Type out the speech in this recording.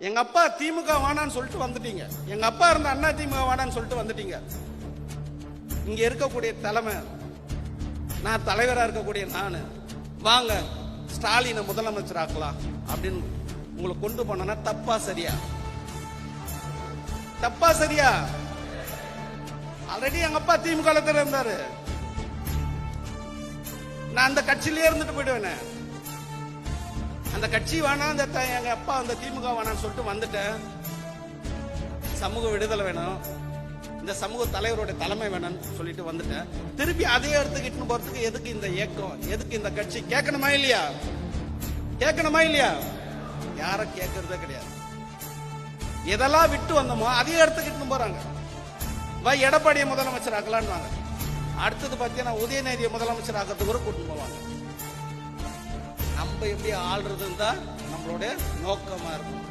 எங்க அப்பா திமுக வானான்னு சொல்லிட்டு வந்துட்டீங்க. எங்க அப்பா இருந்த அண்ணா திமுக வானான்னு சொல்லிட்டு வந்துட்டீங்க. இங்க இருக்கக்கூடிய தலைமை, நான் தலைவரா இருக்கக்கூடிய நானு, வாங்க ஸ்டாலினை முதலமைச்சர் ஆக்கலாம் அப்படின்னு உங்களை கொண்டு போனா தப்பா சரியா? தப்பா சரியா? ஆல்ரெடி எங்க அப்பா திமுக இருந்தாரு. நான் அந்த கட்சியிலே இருந்துட்டு போயிடுவேன். அந்த கட்சி வேணா, எங்க அப்பா அந்த திமுக வேணான்னு சொல்லிட்டு வந்துட்டேன். சமூக விடுதலை வேணும், இந்த சமூக தலைவருடைய தலைமை வேணும்னு சொல்லிட்டு வந்துட்டேன். திருப்பி அதே எடுத்துக்கிட்டு போறதுக்கு எதுக்கு இந்த இயக்கம், எதுக்கு இந்த கட்சி? கேட்கணுமா இல்லையா? கேட்கணுமா இல்லையா? யார கேட்கறதே கிடையாது. எதெல்லாம் விட்டு வந்தோமோ அதையும் எடுத்துக்கிட்டு போறாங்க. எடப்பாடியை முதலமைச்சர் ஆக்கலான்னு வாங்க. அடுத்தது பார்த்தீங்கன்னா உதயநிதியை முதலமைச்சர் ஆக்கிறதுக்கு கூட கூட்டு போவாங்க. நம்ம எப்படி ஆள்றதுன்னு தான் நம்மளுடைய நோக்கமா இருக்கும்.